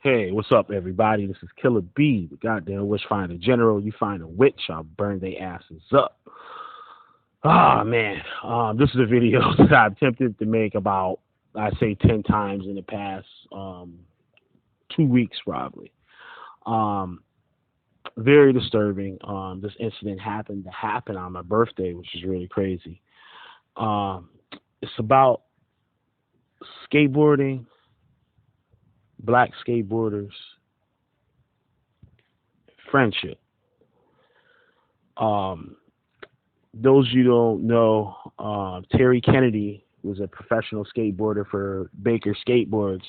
Hey, what's up, everybody? This is Killer B, the goddamn witch finder general. You find a witch, I'll burn their asses up. Ah, man. This is a video that I've attempted to make about, I'd say, 10 times in the past 2 weeks, probably. Um, Very disturbing. This incident happened to happen on my birthday, which is really crazy. Um, it's about skateboarding, black skateboarders, friendship. Um, those you don't know, Terry Kennedy was a professional skateboarder for Baker Skateboards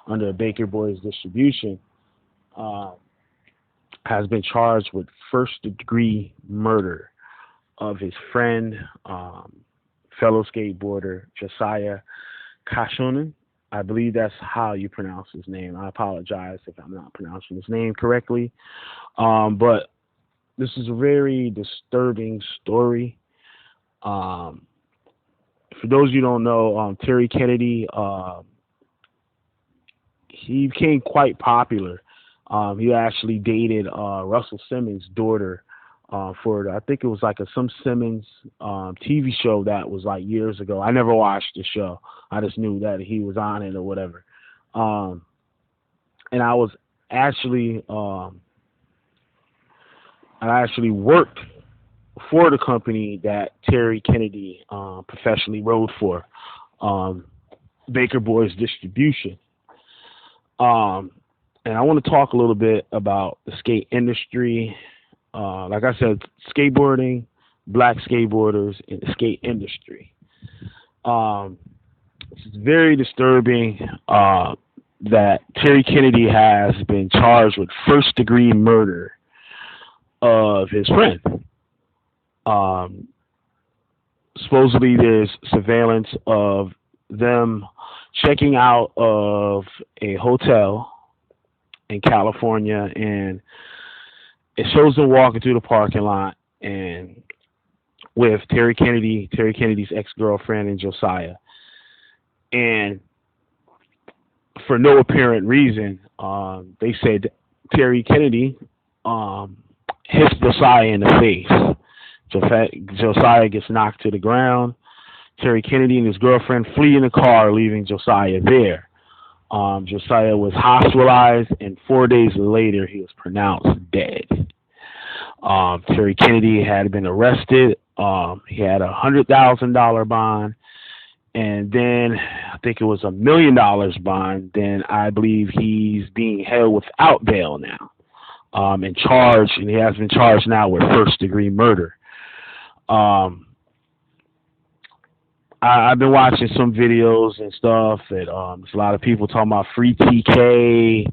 under Baker Boys Distribution. Uh, has been charged with first degree murder of his friend, fellow skateboarder Josiah Kassahun. I believe that's how you pronounce his name. I apologize if I'm not pronouncing his name correctly. But this is a very disturbing story. Um, for those you don't know, Terry Kennedy, he became quite popular. He actually dated Russell Simmons' daughter for I think it was like some Simmons TV show that was like years ago. I never watched the show. I just knew that he was on it or whatever. Um, and I actually worked for the company that Terry Kennedy professionally rode for, um, Baker Boys Distribution. Um, and I want to talk a little bit about the skate industry. Like I said, skateboarding, black skateboarders, and the skate industry. Um, it's very disturbing that Terry Kennedy has been charged with first degree murder of his friend. Um, Supposedly, there's surveillance of them checking out of a hotel in California, and it shows them walking through the parking lot and with Terry Kennedy's ex-girlfriend, and Josiah. And for no apparent reason, they said Terry Kennedy um, hits Josiah in the face. Josiah gets knocked to the ground. Terry Kennedy and his girlfriend flee in the car, leaving Josiah there. Josiah was hospitalized, and 4 days later, he was pronounced dead. Terry Kennedy had been arrested. He had $100,000 bond, and then I think it was $1 million bond. Then I believe he's being held without bail now, and charged, and he has been charged now with first degree murder. I've been watching some videos and stuff, and there's a lot of people talking about free TK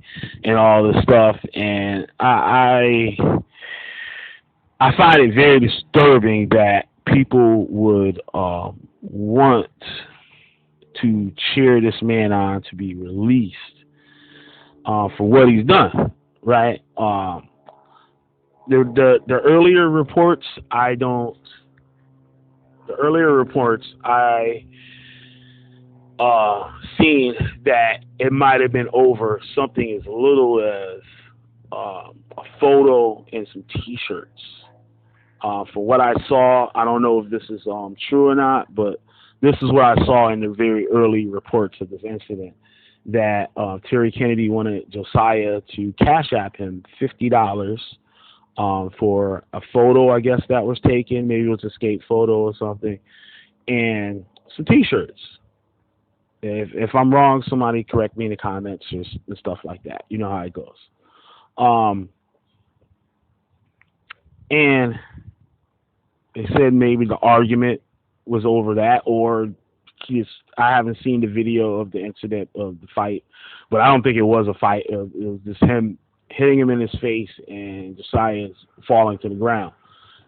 and all this stuff, and I find it very disturbing that people would want to cheer this man on to be released for what he's done, right? The earlier reports, I seen that it might have been over something as little as a photo and some T-shirts. For what I saw, I don't know if this is true or not, but this is what I saw in the very early reports of this incident. That Terry Kennedy wanted Josiah to cash app him $50 for a photo, I guess, that was taken. Maybe it was a skate photo or something, and some T-shirts. If I'm wrong, somebody correct me in the comments and stuff like that. You know how it goes. And they said maybe the argument was over that, or I haven't seen the video of the incident of the fight, but I don't think it was a fight. It was just him hitting him in his face and Josiah is falling to the ground.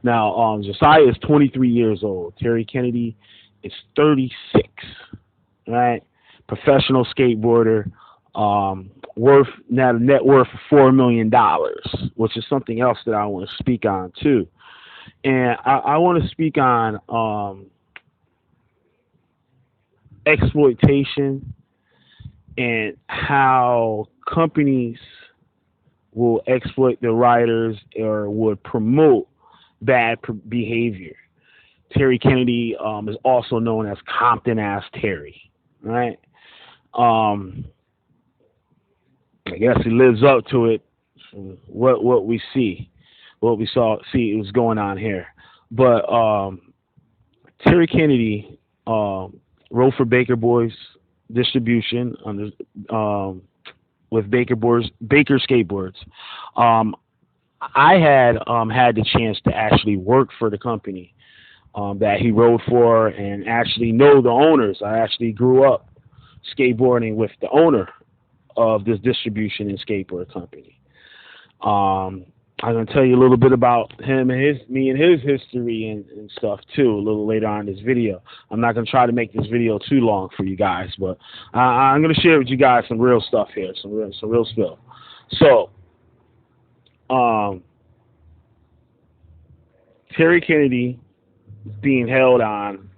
Now, Josiah is 23 years old. Terry Kennedy is 36, right? Professional skateboarder, net worth of $4 million, which is something else that I want to speak on too. And I want to speak on exploitation and how companies will exploit the riders or would promote bad behavior. Terry Kennedy is also known as Compton Ass Terry, right? Um, I guess he lives up to it. What we see, what we see was going on here. But Terry Kennedy wrote for Baker Boys Distribution on with Baker Skateboards. I had had the chance to actually work for the company that he rode for, and actually know the owners. I actually grew up skateboarding with the owner of this distribution and skateboard company. I'm gonna tell you a little bit about him and his history and stuff too a little later on in this video. I'm not gonna try to make this video too long for you guys, but I'm gonna share with you guys some real stuff here, some real spill. So, Terry Kennedy being held on.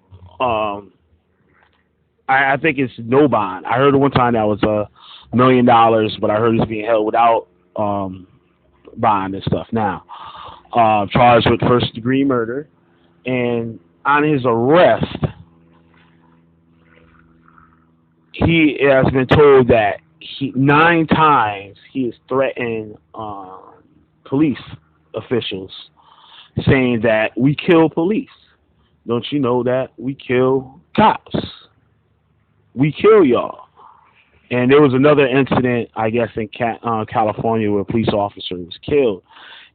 I think it's no bond. I heard at one time that was $1 million, but I heard he's being held without bond and stuff now. Charged with first-degree murder, and on his arrest, he has been told that 9 times he has threatened police officials, saying that we kill police. Don't you know that we kill cops? We kill y'all. And there was another incident, I guess, in California where a police officer was killed,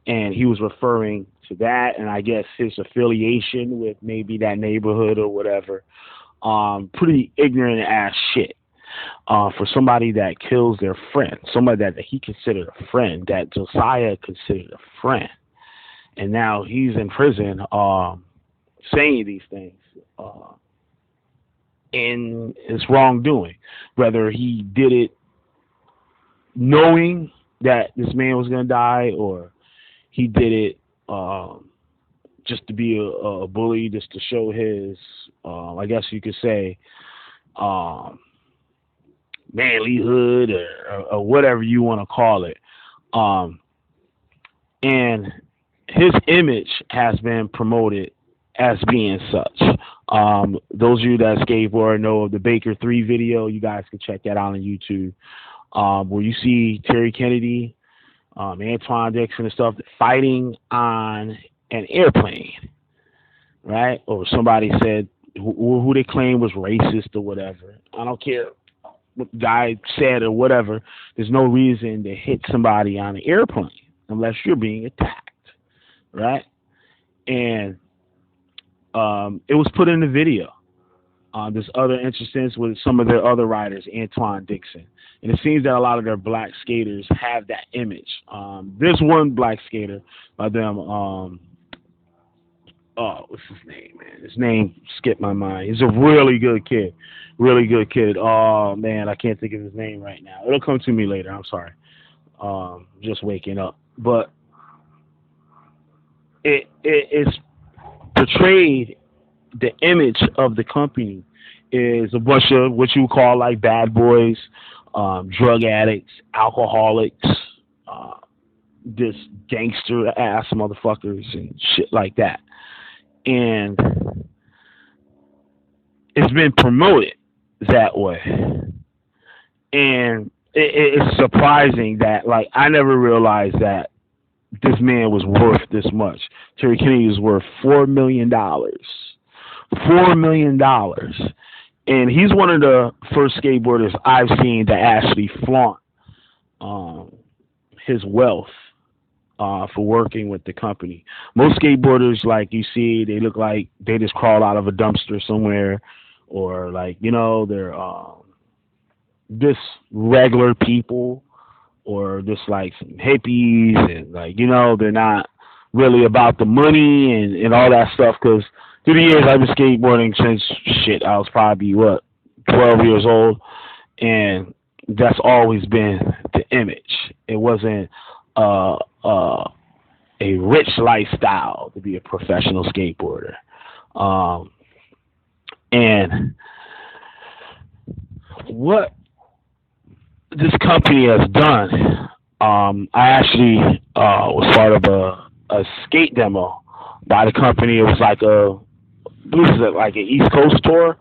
and he was referring to that, and I guess his affiliation with maybe that neighborhood or whatever. Pretty ignorant ass shit for somebody that kills their friend, somebody that he considered a friend, that Josiah considered a friend, and now he's in prison saying these things. And it's wrongdoing, whether he did it knowing that this man was going to die, or he did it just to be a bully, just to show his, I guess you could say, manlyhood or whatever you want to call it. And his image has been promoted as being such. Those of you that skateboard know of the Baker 3 video. You guys can check that out on YouTube, where you see Terry Kennedy, Antoine Dixon and stuff fighting on an airplane, right? Or somebody said who they claim was racist or whatever. I don't care what the guy said or whatever. There's no reason to hit somebody on an airplane unless you're being attacked, right? And it was put in the video. There's other instances with some of their other riders, Antoine Dixon. And it seems that a lot of their black skaters have that image. There's one black skater by them. What's his name, man? His name skipped my mind. He's a really good kid. Really good kid. Oh, man, I can't think of his name right now. It'll come to me later. I'm sorry. Just waking up. But it's portrayed, the image of the company is a bunch of what you would call like bad boys, drug addicts, alcoholics, this gangster ass motherfuckers and shit like that. And it's been promoted that way. And it's surprising that, like, I never realized that this man was worth this much. Terry Kennedy was worth $4 million. $4 million. And he's one of the first skateboarders I've seen to actually flaunt his wealth for working with the company. Most skateboarders, like you see, they look like they just crawled out of a dumpster somewhere, or like, you know, they're just regular people, or just like some hippies, and like, you know, they're not really about the money and all that stuff. Because through the years, I've been skateboarding since I was probably 12 years old, and that's always been the image. It wasn't a rich lifestyle to be a professional skateboarder. And what this company has done. I actually was part of a skate demo by the company. It was like like an East Coast tour.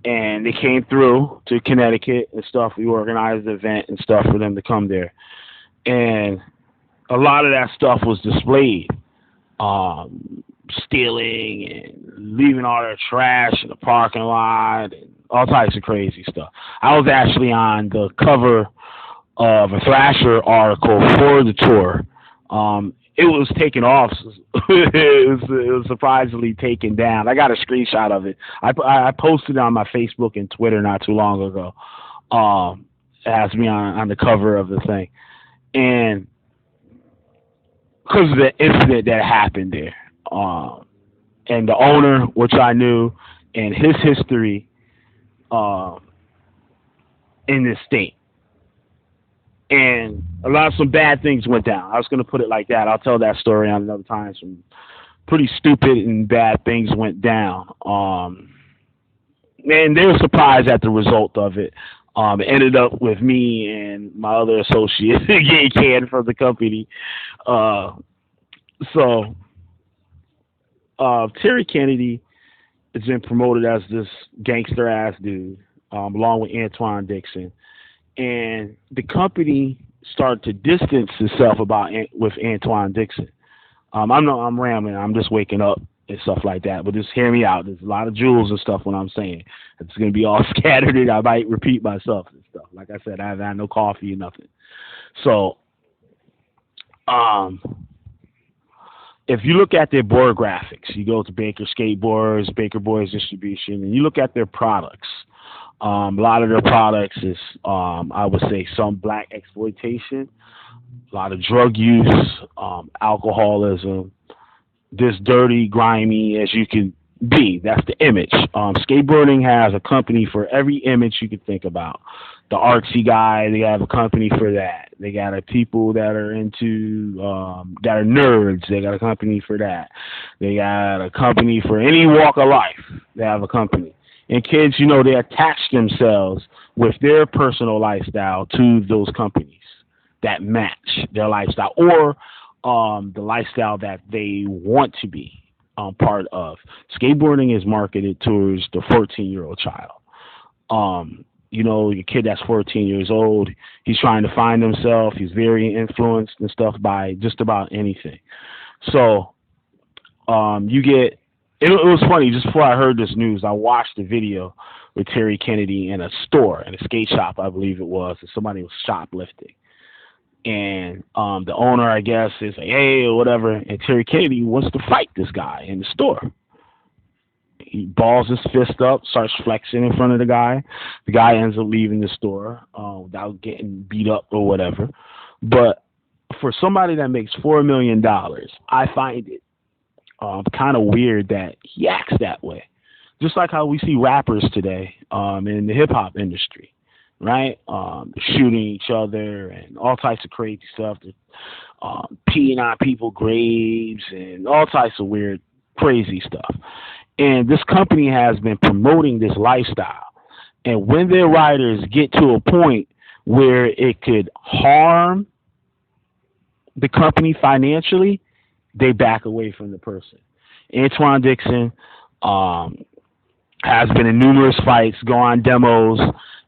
And they came through to Connecticut and stuff. We organized the event and stuff for them to come there. And a lot of that stuff was displayed. Stealing and leaving all their trash in the parking lot and all types of crazy stuff. I was actually on the cover of a Thrasher article for the tour. It was taken off. it was surprisingly taken down. I got a screenshot of it. I posted it on my Facebook and Twitter not too long ago. It has me on the cover of the thing. And because of the incident that happened there. And the owner, which I knew, and his history in this state. And some bad things went down. I was going to put it like that. I'll tell that story on another time. Some pretty stupid and bad things went down. And they were surprised at the result of it. It ended up with me and my other associate getting canned from the company. Terry Kennedy has been promoted as this gangster ass dude, along with Antoine Dixon. And the company started to distance itself with Antoine Dixon. I'm rambling. I'm just waking up and stuff like that. But just hear me out. There's a lot of jewels and stuff when I'm saying. It's going to be all scattered and I might repeat myself and stuff. Like I said, I haven't had no coffee or nothing. So, if you look at their board graphics, you go to Baker Skateboards, Baker Boys Distribution, and you look at their products. A lot of their products is, I would say, some black exploitation, a lot of drug use, alcoholism, this dirty, grimy as you can be. That's the image. Skateboarding has a company for every image you could think about. The artsy guy, they have a company for that. They got people that are into, that are nerds. They got a company for that. They got a company for any walk of life. They have a company. And kids, they attach themselves with their personal lifestyle to those companies that match their lifestyle or the lifestyle that they want to be part of. Skateboarding is marketed towards the 14-year-old child. Your kid that's 14 years old, he's trying to find himself. He's very influenced and stuff by just about anything. So it was funny. Just before I heard this news, I watched a video with Terry Kennedy in a store, in a skate shop, I believe it was, and somebody was shoplifting. And the owner, I guess, is like, hey, or whatever, and Terry Kennedy wants to fight this guy in the store. He balls his fist up, starts flexing in front of the guy. The guy ends up leaving the store without getting beat up or whatever. But for somebody that makes $4 million, I find it kind of weird that he acts that way. Just like how we see rappers today in the hip-hop industry, right? Shooting each other and all types of crazy stuff. Peeing on people's graves and all types of weird, crazy stuff. And this company has been promoting this lifestyle. And when their riders get to a point where it could harm the company financially, they back away from the person. Antoine Dixon has been in numerous fights, go on demos,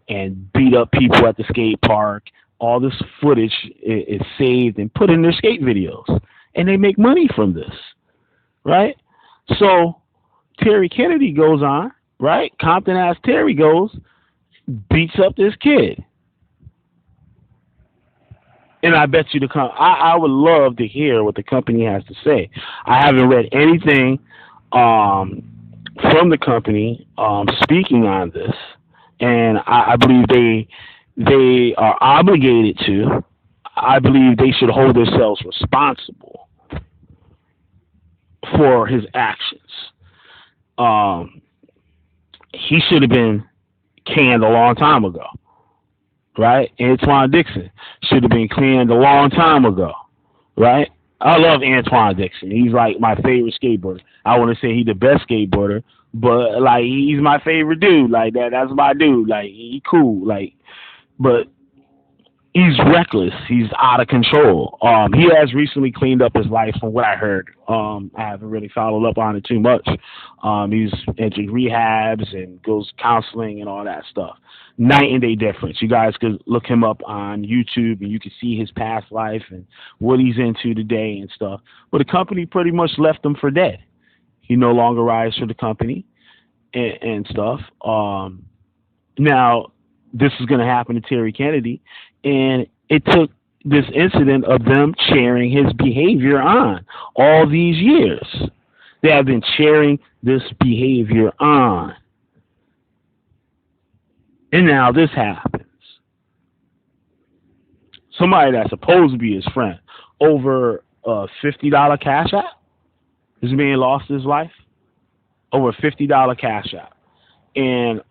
and beat up people at the skate park. All this footage is saved and put in their skate videos. And they make money from this, right? So Terry Kennedy goes on, right? Compton ass Terry goes, beats up this kid. And I bet you I would love to hear what the company has to say. I haven't read anything from the company speaking on this, and I believe they are obligated to. I believe they should hold themselves responsible for his actions. He should have been canned a long time ago. Right? Antoine Dixon should have been canned a long time ago. Right? I love Antoine Dixon. He's like my favorite skateboarder. I want to say he's the best skateboarder but like he's my favorite dude. Like that's my dude. Like he cool. Like, but he's reckless. He's out of control. He has recently cleaned up his life, from what I heard. I haven't really followed up on it too much. He's into rehabs and goes counseling and all that stuff. Night and day difference. You guys could look him up on YouTube and you can see his past life and what he's into today and stuff. But the company pretty much left him for dead. He no longer rides for the company and stuff. Now, this is going to happen to Terry Kennedy, and it took this incident of them cheering his behavior on all these years. They have been cheering this behavior on. And now this happens. Somebody that's supposed to be his friend, over a $50 cash app, this man lost his life. Over a $50 cash app. And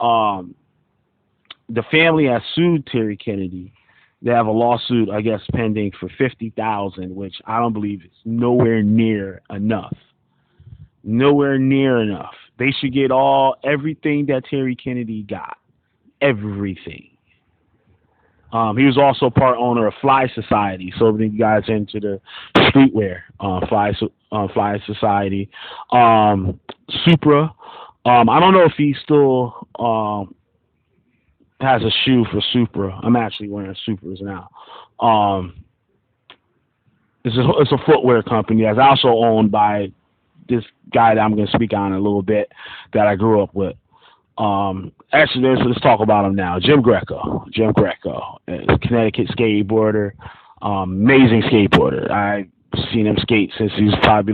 the family has sued Terry Kennedy. They have a lawsuit, I guess, pending for $50,000, which I don't believe is nowhere near enough. Nowhere near enough. They should get everything that Terry Kennedy got. Everything. He was also part owner of Fly Society, so you guys into the streetwear. Fly Society. Supra. I don't know if he still has a shoe for Supra. I'm actually wearing Supras now. It's a footwear company that's also owned by this guy that I'm going to speak on in a little bit that I grew up with. Actually, let's talk about him now. Jim Greco. Jim Greco, a Connecticut skateboarder, amazing skateboarder. I've seen him skate since he was probably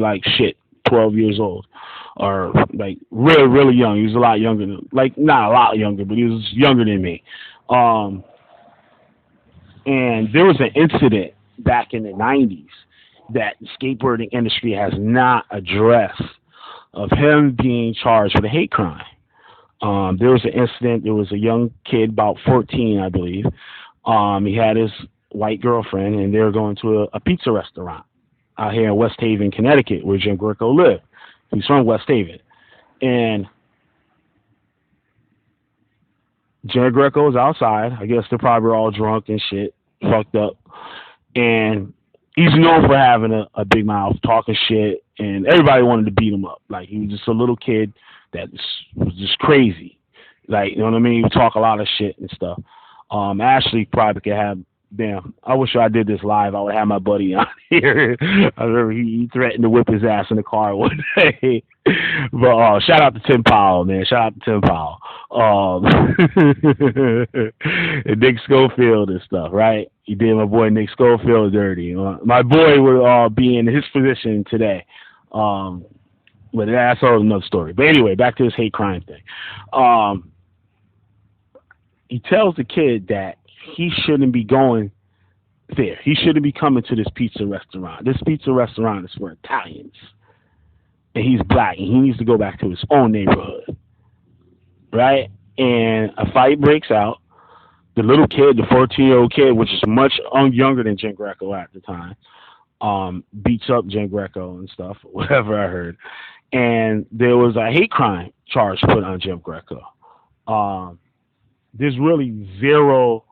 12 years old, or really, really young. He was a lot younger not a lot younger, but he was younger than me. And there was an incident back in the 90s that the skateboarding industry has not addressed, of him being charged with a hate crime. There was an incident. There was a young kid, about 14, I believe. He had his white girlfriend, and they were going to a pizza restaurant out here in West Haven, Connecticut, where Jim Greco lived. He's from West Haven. And Jim Greco was outside. I guess they're probably all drunk and shit, fucked up. And he's known for having a big mouth, talking shit, and everybody wanted to beat him up. Like, he was just a little kid that was just crazy. Like, you know what I mean? He would talk a lot of shit and stuff. Ashley probably could have, damn, I wish I did this live. I would have my buddy on here. I remember he threatened to whip his ass in the car one day. But shout out to Tim Powell, man. Shout out to Tim Powell. And Nick Schofield and stuff, right? He did my boy Nick Schofield dirty. My boy would be in his position today. But that's all another story. But anyway, back to this hate crime thing. He tells the kid that he shouldn't be going there. He shouldn't be coming to this pizza restaurant. This pizza restaurant is for Italians. And he's black, and he needs to go back to his own neighborhood. Right? And a fight breaks out. The little kid, the 14-year-old kid, which is much younger than Jim Greco at the time, beats up Jim Greco and stuff, whatever I heard. And there was a hate crime charge put on Jim Greco. There's really zero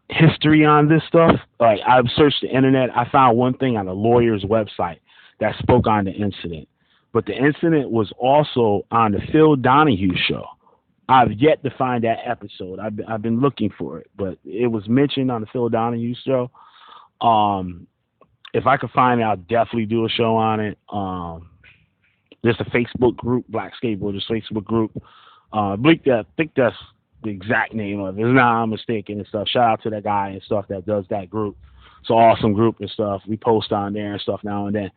history on this stuff. Like, I've searched the internet. I found one thing on a lawyer's website that spoke on the incident. But the incident was also on the Phil Donahue show. I've yet to find that episode. I've been looking for it, but it was mentioned on the Phil Donahue show. If I could find it, I'll definitely do a show on it. There's a Facebook group, Black Skateboarders Facebook group. I think that's the exact name of it. If not, I'm mistaken and stuff. Shout out to that guy and stuff that does that group. It's an awesome group and stuff. We post on there and stuff now and then.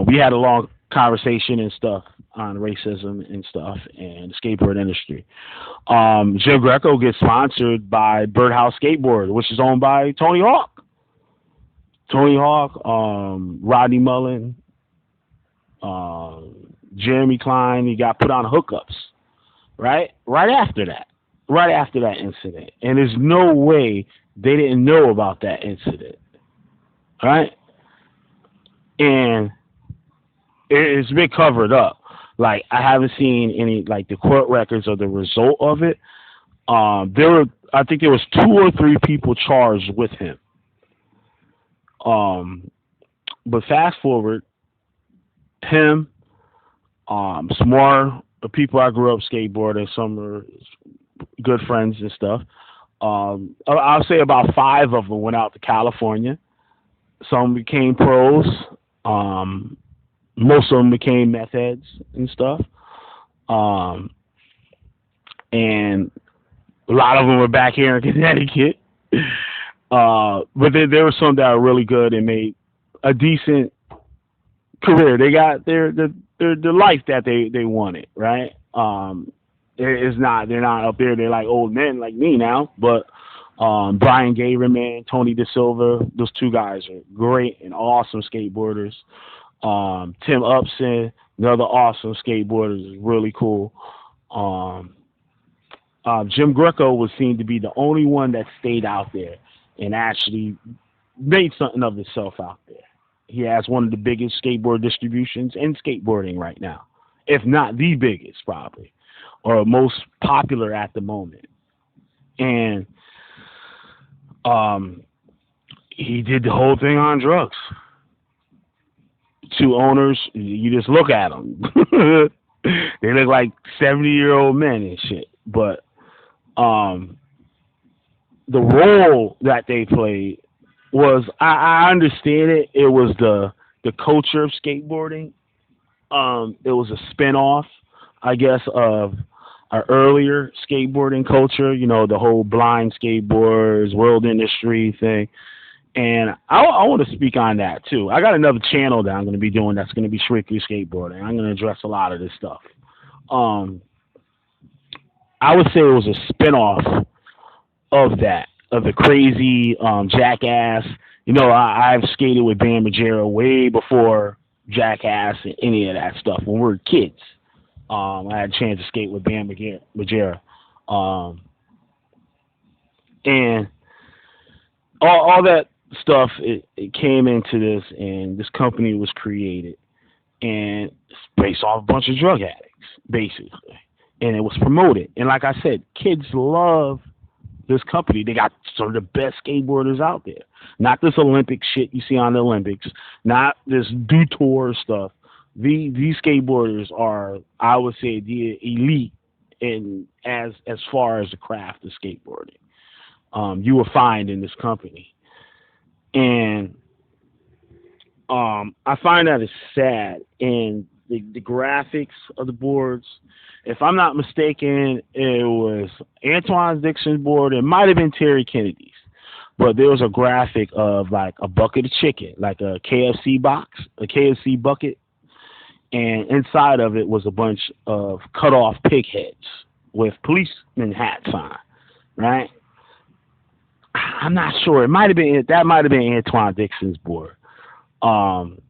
We had a long conversation and stuff on racism and stuff and the skateboard industry. Jim Greco gets sponsored by Birdhouse Skateboard, which is owned by Tony Hawk. Tony Hawk, Rodney Mullen, Jeremy Klein. He got put on hookups, right after that incident. And there's no way they didn't know about that incident, right? And It's been covered up. Like I haven't seen any like the court records of the result of it. I think there was 2 or 3 people charged with him. Um, but fast forward, him, some more people I grew up skateboarding. Some are good friends and stuff. I'll say about 5 of them went out to California. Some became pros. Um, Most of them became meth heads and stuff. Um, and a lot of them were back here in Connecticut. But there were some that were really good and made a decent career. They got their life that they wanted, right? They're not up there. They're like old men like me now. But Brian Gaberman, Tony De Silva, those 2 guys are great and awesome skateboarders. Tim Upson, another awesome skateboarder, is really cool. Jim Greco was seen to be the only one that stayed out there and actually made something of himself out there. He has one of the biggest skateboard distributions in skateboarding right now, if not the biggest, probably, or most popular at the moment. And he did the whole thing on drugs. 2 owners, you just look at them. They look like 70-year-old men and shit. But the role that they played was, I understand it. It was the culture of skateboarding. It was a spinoff, I guess, of our earlier skateboarding culture. You know, the whole blind skateboarders, world industry thing. And I want to speak on that too. I got another channel that I'm going to be doing that's going to be strictly skateboarding. I'm going to address a lot of this stuff. I would say it was a spinoff of that, of the crazy Jackass. You know, I've skated with Bam Margera way before Jackass and any of that stuff. When we were kids, I had a chance to skate with Bam Margera. And all that stuff, it came into this, and this company was created, and it's based off a bunch of drug addicts, basically, and it was promoted. And like I said, kids love this company. They got some of the best skateboarders out there. Not this Olympic shit you see on the Olympics, not this do tour stuff. These skateboarders are, I would say, the elite in as far as the craft of skateboarding. You will find in this company. And I find that it's sad. And the graphics of the boards, if I'm not mistaken, it was Antoine Dixon's board. It might have been Terry Kennedy's. But there was a graphic of like a bucket of chicken, like a KFC box, a KFC bucket. And inside of it was a bunch of cut off pig heads with policeman hats on, right? I'm not sure. It might have been Antoine Dixon's board, and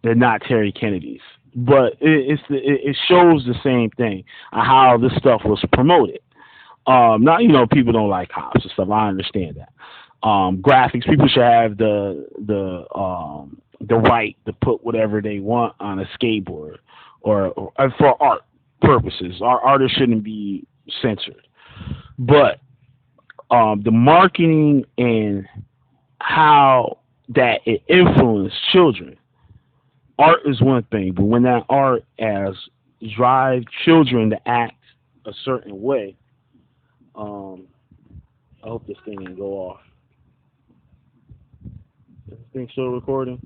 not Terry Kennedy's. But it shows the same thing, how this stuff was promoted. Not, people don't like cops and stuff. I understand that. Graphics, people should have the right to put whatever they want on a skateboard, or for art purposes. Our artists shouldn't be censored, but the marketing and how that it influenced children. Art is one thing, but when that art as drive children to act a certain way, I hope this thing didn't go off. Is this thing still recording?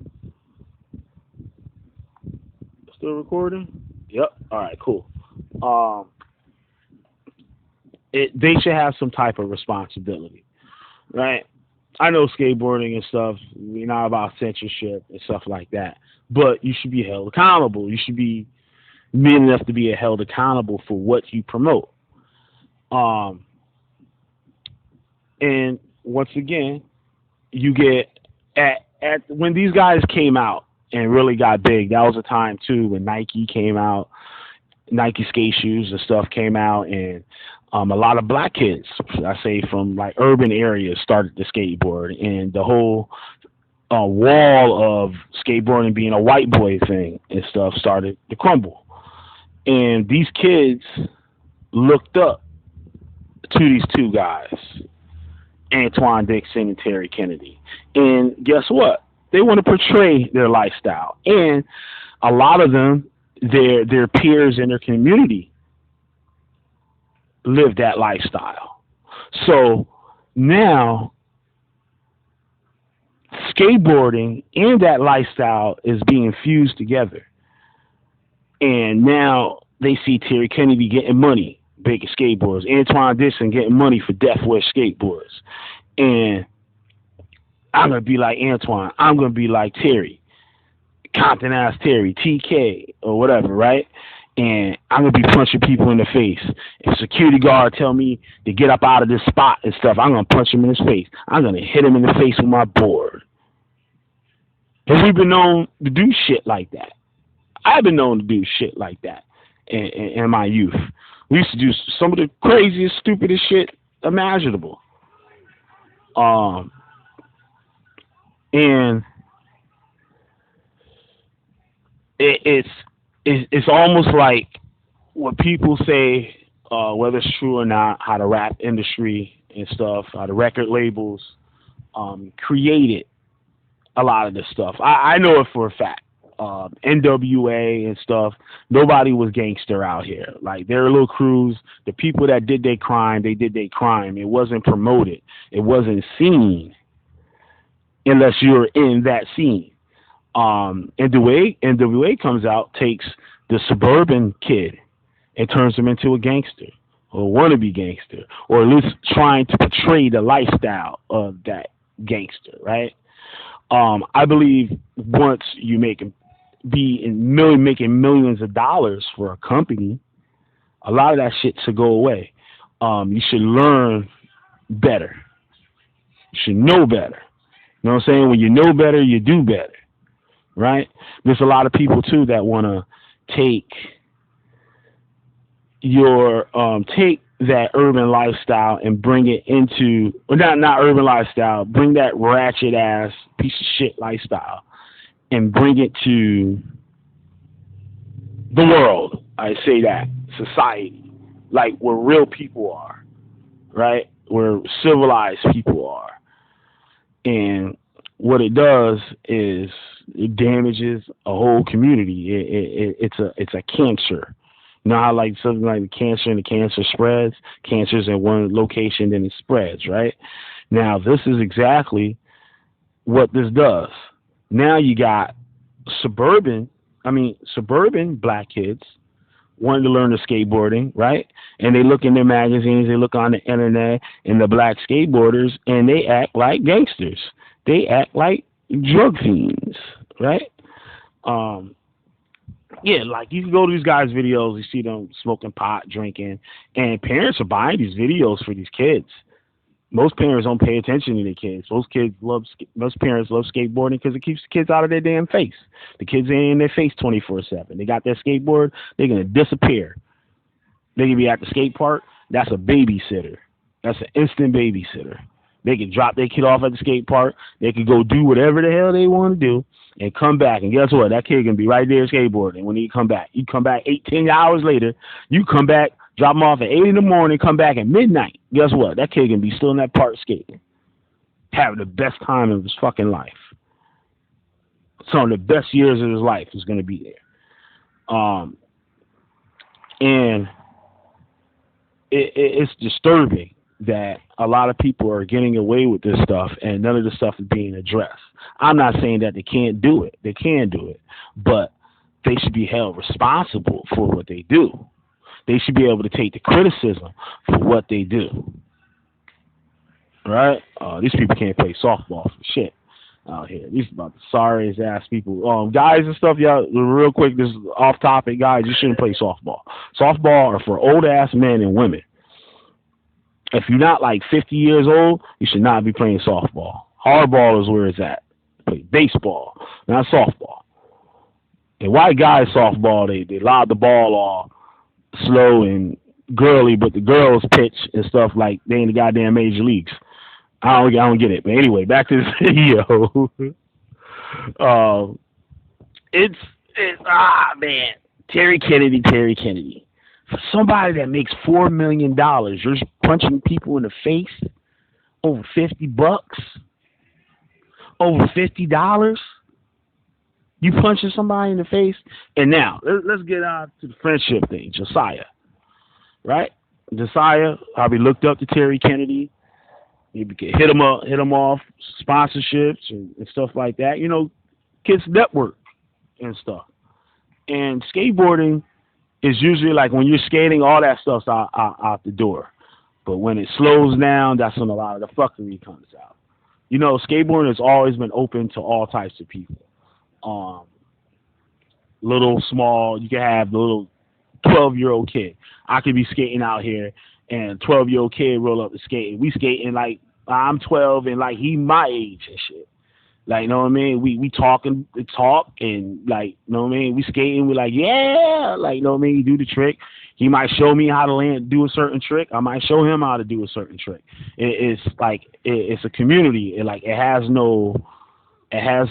Still recording? Yep. All right, cool. They should have some type of responsibility, right? I know skateboarding and stuff, we're not about censorship and stuff like that, but you should be held accountable. You should be men enough to be held accountable for what you promote. And once again, you get at when these guys came out and really got big, that was a time too when Nike came out, Nike skate shoes and stuff came out, and a lot of black kids, I say from like urban areas, started to skateboard, and the whole wall of skateboarding being a white boy thing and stuff started to crumble. And these kids looked up to these two guys, Antoine Dixon and Terry Kennedy. And guess what? They want to portray their lifestyle. And a lot of them, their peers in their community live that lifestyle. So now skateboarding and that lifestyle is being fused together. And now they see Terry Kennedy getting money making skateboards, Antoine Dixon getting money for Death Wish skateboards. And I'm going to be like Antoine. I'm going to be like Terry, Compton ass Terry, TK, or whatever, right? And I'm going to be punching people in the face. If a security guard tell me to get up out of this spot and stuff, I'm going to punch him in his face. I'm going to hit him in the face with my board. And we've been known to do shit like that. I've been known to do shit like that in my youth. We used to do some of the craziest, stupidest shit imaginable. And it's almost like what people say, whether it's true or not, how the rap industry and stuff, how the record labels created a lot of this stuff. I know it for a fact. NWA and stuff, nobody was gangster out here. Like, their little crews, the people that did their crime, they did their crime. It wasn't promoted. It wasn't seen unless you're in that scene. NWA comes out, takes the suburban kid and turns him into a gangster or wannabe gangster, or at least trying to portray the lifestyle of that gangster, right? I believe once you making millions of dollars for a company, a lot of that shit should go away. You should learn better. You should know better. You know what I'm saying? When you know better, you do better, right? There's a lot of people too that want to take that urban lifestyle and bring it into, or not urban lifestyle, bring that ratchet ass piece of shit lifestyle and bring it to the world. I say that, society, like where real people are, right? Where civilized people are. And what it does is it damages a whole community. It's a cancer. You know how like something like the cancer and the cancer spreads? Cancer's in one location, then it spreads, right? Now, this is exactly what this does. Now you got suburban black kids wanting to learn the skateboarding, right? And they look in their magazines, they look on the internet, and the black skateboarders, and they act like gangsters. They act like drug fiends, right? Yeah, like you can go to these guys' videos, you see them smoking pot, drinking, and parents are buying these videos for these kids. Most parents don't pay attention to their kids. Most parents love skateboarding because it keeps the kids out of their damn face. The kids ain't in their face 24/7. They got their skateboard, they're gonna disappear. They can be at the skate park. That's a babysitter. That's an instant babysitter. They can drop their kid off at the skate park. They can go do whatever the hell they want to do and come back. And guess what? That kid can be right there skateboarding when he come back. You come back 10 hours later. You come back, drop him off at 8 in the morning, come back at midnight. Guess what? That kid can be still in that park skating, having the best time of his fucking life. Some of the best years of his life is going to be there. And it's disturbing that a lot of people are getting away with this stuff and none of this stuff is being addressed. I'm not saying that they can't do it. They can do it. But they should be held responsible for what they do. They should be able to take the criticism for what they do. Right? These people can't play softball for shit out here. These are about the sorriest ass people. Guys and stuff, y'all, real quick, this is off topic, guys. You shouldn't play softball. Softball are for old ass men and women. If you're not like 50 years old, you should not be playing softball. Hardball is where it's at. Play baseball, not softball. And white guys softball, they lob the ball all slow and girly, but the girls pitch and stuff like they ain't the goddamn major leagues. I don't get it. But anyway, back to this video. um, it's man, Terry Kennedy. For somebody that makes $4 million, you're punching people in the face over $50, over $50. You punching somebody in the face, and now let's get on to the friendship thing. Josiah, right? Josiah, how we looked up to Terry Kennedy. You could hit him up, hit him off sponsorships and stuff like that. You know, kids network and stuff. And skateboarding is usually like when you're skating, all that stuff's out the door. But when it slows down, that's when a lot of the fuckery comes out. You know, skateboarding has always been open to all types of people. Um, Little, small, you can have the little 12-year-old kid. I could be skating out here, and a 12-year-old kid roll up to skate, and we skating like I'm 12 and like he my age and shit. Like, you know what I mean? We talk and like, you know what I mean? We skating, we like, yeah, like, you know what I mean? You do the trick. He might show me how to do a certain trick. I might show him how to do a certain trick. It's like it's a community. It has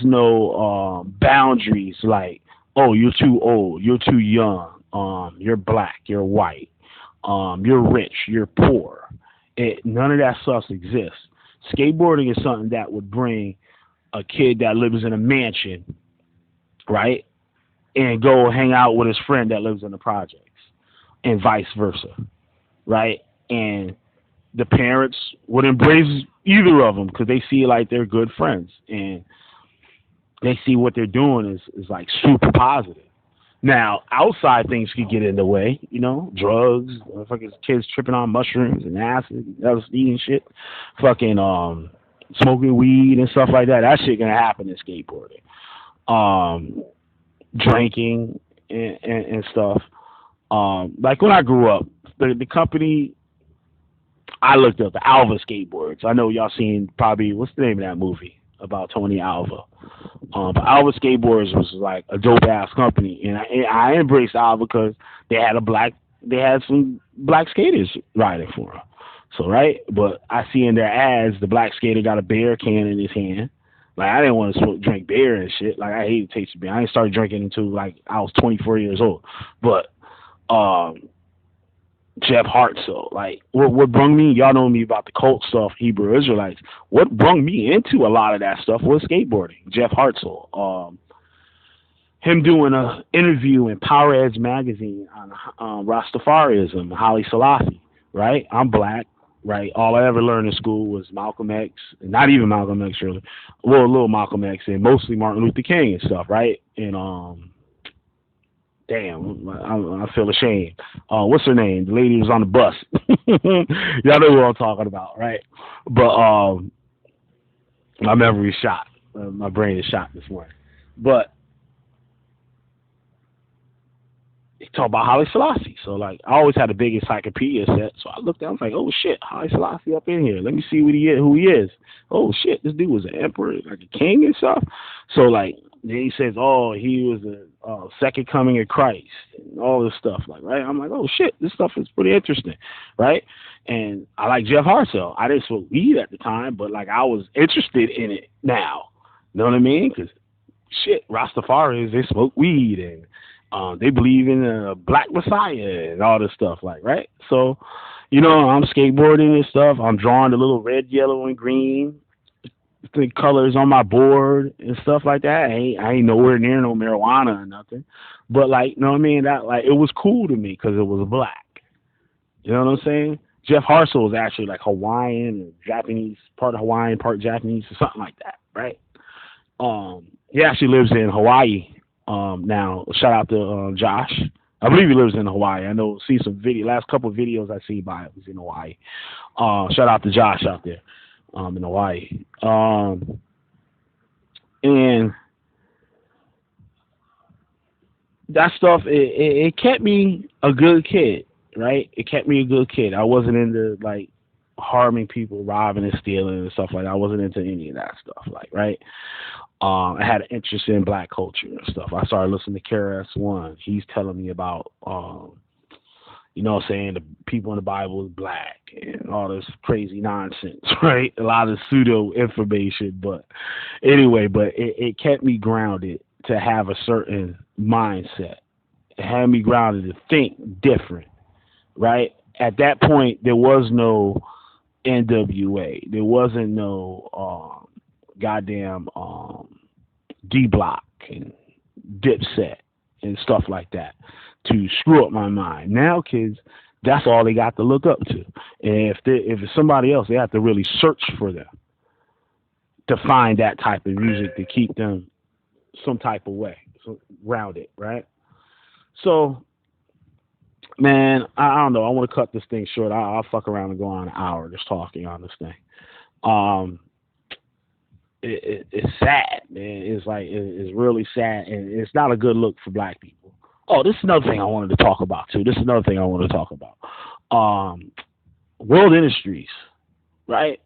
no boundaries. Like, oh, you're too old, you're too young, you're black, you're white, you're rich, you're poor. None of that stuff exists. Skateboarding is something that would bring a kid that lives in a mansion, right, and go hang out with his friend that lives in the projects, and vice versa, right? And the parents would embrace either of them because they see like they're good friends and they see what they're doing is like super positive. Now, outside things could get in the way, you know, drugs, fucking kids tripping on mushrooms and acid, LSD and shit, fucking smoking weed and stuff like that. That shit gonna happen in skateboarding. Drinking and stuff. Like when I grew up, the company I looked up, the Alva Skateboards. I know y'all seen probably what's the name of that movie about Tony Alva. But Alva Skateboards was like a dope ass company, and I embraced Alva because they had some black skaters riding for them. So right, but I see in their ads the black skater got a beer can in his hand. Like I didn't want to drink beer and shit. Like I hated the taste of beer. I didn't start drinking until like I was 24 years old. But Jeff Hartzell, like what brung me, y'all know me about the cult stuff, Hebrew Israelites. What brung me into a lot of that stuff was skateboarding. Jeff Hartzell, him doing a interview in Power Edge magazine on Rastafarianism, Haile Selassie, right? I'm black, right? All I ever learned in school was Malcolm X, and not even Malcolm X really, well, a little Malcolm X, and mostly Martin Luther King and stuff, right? And damn, I feel ashamed. What's her name? The lady who was on the bus. Y'all know who I'm talking about, right? But my memory is shot. My brain is shot this morning. But they talk about Haile Selassie. So, like, I always had a big encyclopedia set. So I looked down, I was like, oh, shit, Haile Selassie up in here. Let me see who he is. Oh, shit, this dude was an emperor, like a king and stuff. So, like, then he says, oh, he was the second coming of Christ and all this stuff, like, right? I'm like, oh, shit, this stuff is pretty interesting, right? And I like Jeff Hartzell. I didn't smoke weed at the time, but, like, I was interested in it now. You know what I mean? Because, shit, Rastafarians, they smoke weed and they believe in a black messiah and all this stuff, like, right? So, you know, I'm skateboarding and stuff. I'm drawing the little red, yellow, and green the colors on my board and stuff like that. I ain't nowhere near no marijuana or nothing. But, like, you know what I mean? That, like, it was cool to me because it was black. You know what I'm saying? Jeff Hartzell was actually, like, Hawaiian or Japanese, part Hawaiian, part Japanese or something like that, right? He actually lives in Hawaii now. Shout out to Josh. I believe he lives in Hawaii. I know, see some last couple of videos I see by it was in Hawaii. Shout out to Josh out there. In Hawaii. And that stuff, it kept me a good kid, right? It kept me a good kid. I wasn't into, like, harming people, robbing and stealing and stuff like that. I wasn't into any of that stuff, like, right? I had an interest in black culture and stuff. I started listening to KRS-One. He's telling me about, You know what I'm saying? The people in the Bible is black and all this crazy nonsense, right? A lot of pseudo information. But anyway, it kept me grounded to have a certain mindset. It had me grounded to think different, right? At that point, there was no NWA. There wasn't no goddamn D Block and Dipset and stuff like that to screw up my mind. Now, kids, that's all they got to look up to. And if it's somebody else, they have to really search for them to find that type of music to keep them some type of way, so rounded, right? So, man, I don't know. I want to cut this thing short. I'll fuck around and go on an hour just talking on this thing. It's sad, man. It's like it's really sad, and it's not a good look for black people. Oh, this is another thing I wanted to talk about too. This is another thing I want to talk about. World Industries, right?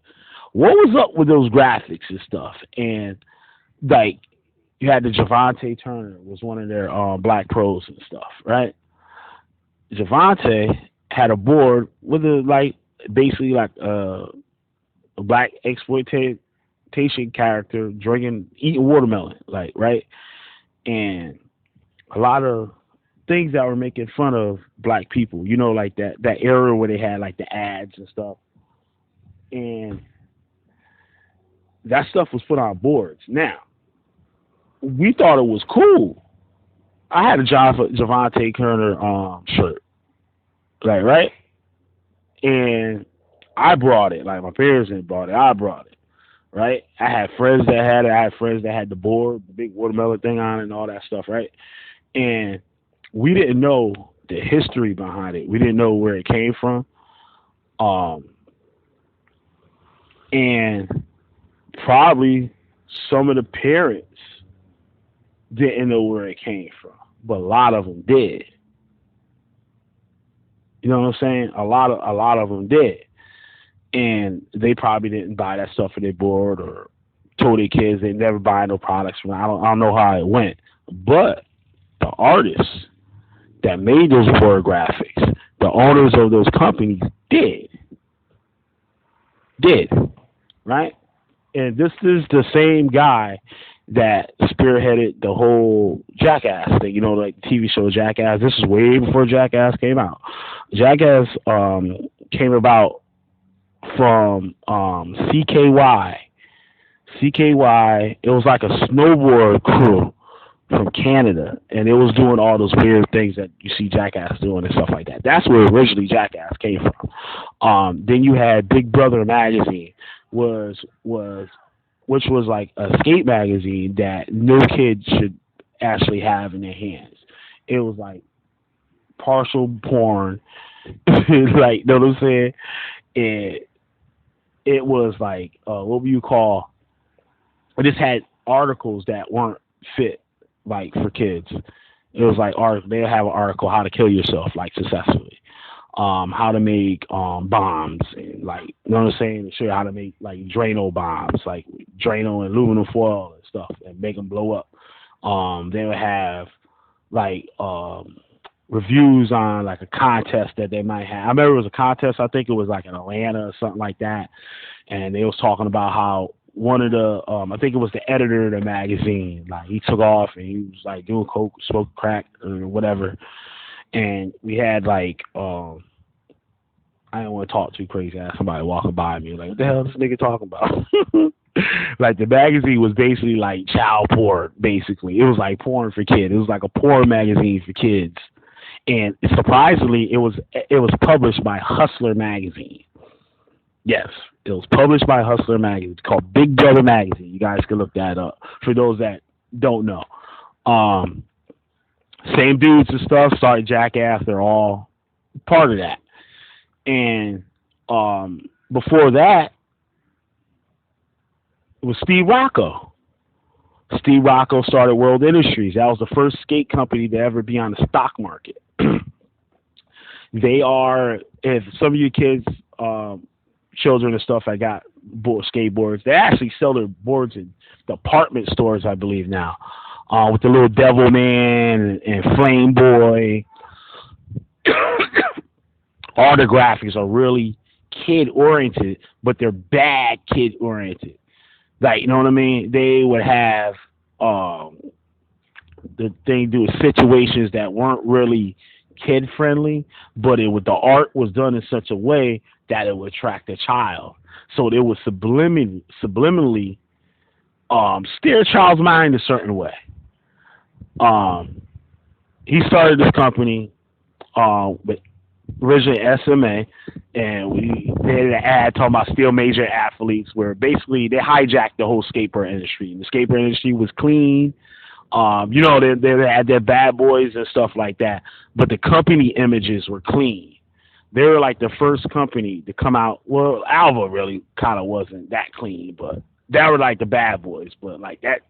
What was up with those graphics and stuff? And like, you had the Javante Turner was one of their black pros and stuff, right? Javante had a board with a basically a black exploitation character eating watermelon, like, right? And a lot of things that were making fun of black people, you know, like that era where they had like the ads and stuff, and that stuff was put on boards. Now, we thought it was cool. I had a Javante Turner shirt, like, right? And I brought it. Like, my parents didn't brought it. I brought it, right? I had friends that had it. I had friends that had the board, the big watermelon thing on it and all that stuff, right? And we didn't know the history behind it. We didn't know where it came from. And probably some of the parents didn't know where it came from, but a lot of them did. You know what I'm saying? A lot of them did, and they probably didn't buy that stuff for their board or told their kids they never buy no products from. I don't know how it went, but the artists that made those board graphics, the owners of those companies did, right? And this is the same guy that spearheaded the whole Jackass thing, you know, like the TV show Jackass. This is way before Jackass came out. Jackass came about from CKY. CKY, it was like a snowboard crew from Canada, and it was doing all those weird things that you see Jackass doing and stuff like that. That's where originally Jackass came from. Then you had Big Brother magazine, which was like a skate magazine that no kid should actually have in their hands. It was like partial porn, like, know what I'm saying? It was like what would you call? It just had articles that weren't fit like for kids. It was like they'll have an article how to kill yourself like successfully, how to make bombs, and like, you know what I'm saying, show you how to make like Drano bombs, like Drano and aluminum foil and stuff, and make them blow up. They would have like reviews on like a contest that they might have. I remember it was a contest, I think it was like in Atlanta or something like that, and they was talking about how one of the I think it was the editor of the magazine, like, he took off and he was like doing coke, smoking crack or whatever, and we had like I didn't want to talk too crazy. I had somebody walking by me like, what the hell is this nigga talking about? Like, the magazine was basically like child porn, basically. It was like porn for kids. It was like a porn magazine for kids. And surprisingly, it was published by Hustler magazine. Yes, it was published by Hustler magazine. It's called Big Brother magazine. You guys can look that up for those that don't know. Same dudes and stuff started Jackass. They're all part of that. And before that, it was Steve Rocco. Steve Rocco started World Industries. That was the first skate company to ever be on the stock market. They are, if some of you kids, children and stuff that got skateboards, they actually sell their boards in department stores, I believe now, with the little Devil Man and Flame Boy. All the graphics are really kid oriented, but they're bad kid oriented. Like, you know what I mean? They would have um the thing do with situations that weren't really kid friendly, but it would the art was done in such a way that it would attract a child. So it would subliminally steer a child's mind a certain way. Um, he started this company with originally SMA, and we did an ad talking about steel major athletes, where basically they hijacked the whole skateboard industry. The skateboard industry was clean. They had their bad boys and stuff like that, but the company images were clean. They were like the first company to come out. Well, Alva really kind of wasn't that clean, but they were like the bad boys. But like that,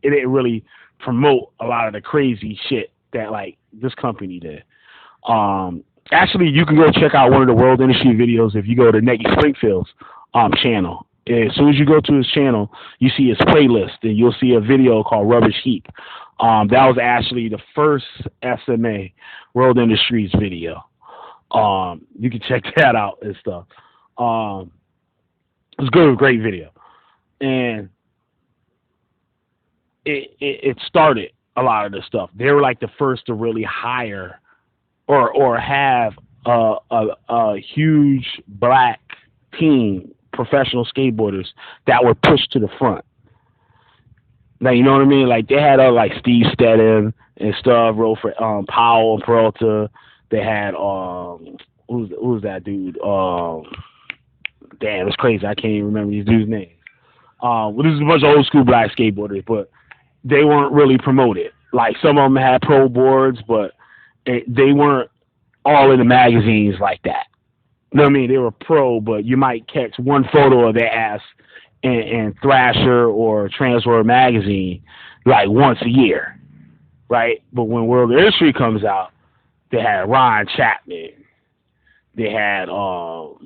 it didn't really promote a lot of the crazy shit that like this company did. Actually, you can go check out one of the world industry videos if you go to Nicky Springfield's channel. As soon as you go to his channel, you see his playlist, and you'll see a video called Rubbish Heap. That was actually the first SMA World Industries video. You can check that out and stuff. It's good, great video, and it started a lot of this stuff. They were like the first to really hire or have a huge black team, professional skateboarders that were pushed to the front. Like, you know what I mean? Like, they had like Steve Stedham and stuff, wrote for Powell and Peralta. They had who's that dude? Damn, it's crazy. I can't even remember these dudes' names. Well, this is a bunch of old school black skateboarders, but they weren't really promoted. Like, some of them had pro boards, but they weren't all in the magazines like that. You know what I mean? They were pro, but you might catch one photo of their ass in Thrasher or Transworld magazine like once a year, right? But when World of History comes out, they had Ron Chapman. They had you know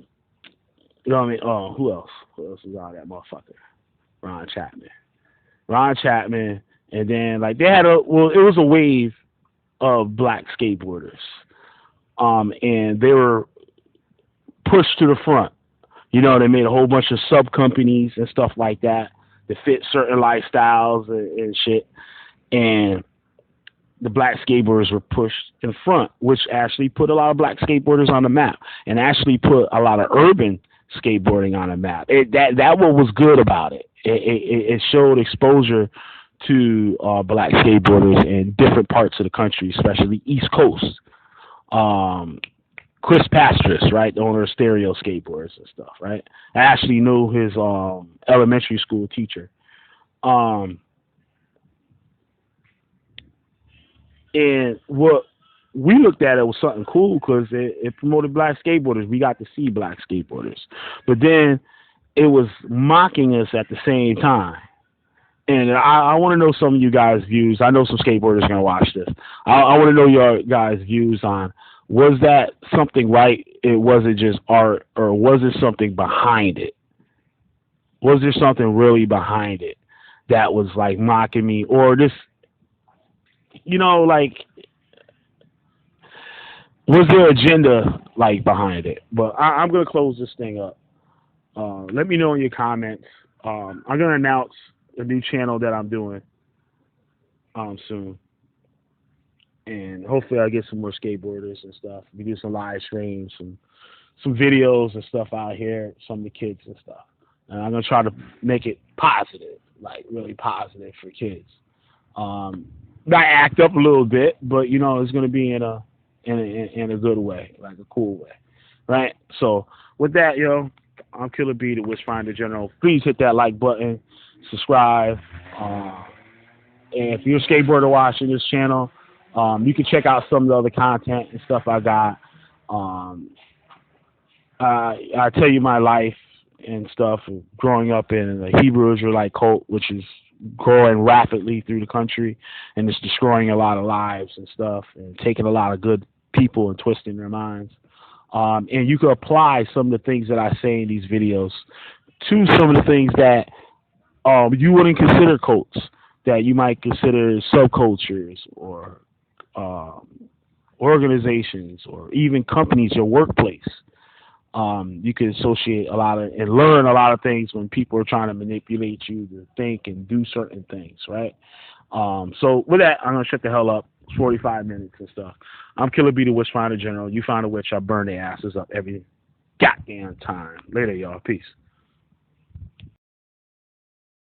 what I mean? Who else? Who else is on that motherfucker? Ron Chapman, and then like they had it was a wave of black skateboarders, and they were pushed to the front. You know, they made a whole bunch of sub companies and stuff like that that fit certain lifestyles and shit. And the black skateboarders were pushed in front, which actually put a lot of black skateboarders on the map, and actually put a lot of urban skateboarding on the map. That what was good about it. It showed exposure to black skateboarders in different parts of the country, especially East Coast. Chris Pastris, right, the owner of Stereo Skateboards and stuff, right? I actually knew his elementary school teacher. And what we looked at it was something cool because it promoted black skateboarders. We got to see black skateboarders. But then it was mocking us at the same time. And I want to know some of you guys' views. I know some skateboarders are going to watch this. I want to know your guys' views on, was that something right? Was it just art, or was it something behind it? Was there something really behind it that was like mocking me, or this, you know, like, was there agenda like behind it? But I'm gonna close this thing up. Let me know in your comments. I'm gonna announce a new channel that I'm doing soon. And hopefully I get some more skateboarders and stuff. We do some live streams, some videos and stuff out here, some of the kids and stuff. And I'm gonna try to make it positive, like really positive for kids. Might act up a little bit, but you know, it's gonna be in a good way, like a cool way, right? So with that, yo, I'm Killer B, the Wishfinder General. Please hit that like button, subscribe, and if you're a skateboarder watching this channel, you can check out some of the other content and stuff I got. I tell you my life and stuff, growing up in the Hebrew Israelite cult, which is growing rapidly through the country, and it's destroying a lot of lives and stuff, and taking a lot of good people and twisting their minds. And you can apply some of the things that I say in these videos to some of the things that you wouldn't consider cults, that you might consider subcultures or organizations, or even companies, your workplace. You can associate a lot of and learn a lot of things when people are trying to manipulate you to think and do certain things, right? So with that, I'm gonna shut the hell up. It's 45 minutes and stuff. I'm Killer B, the Witch Finder General. You find a witch, I burn their asses up every goddamn time. Later, y'all. Peace.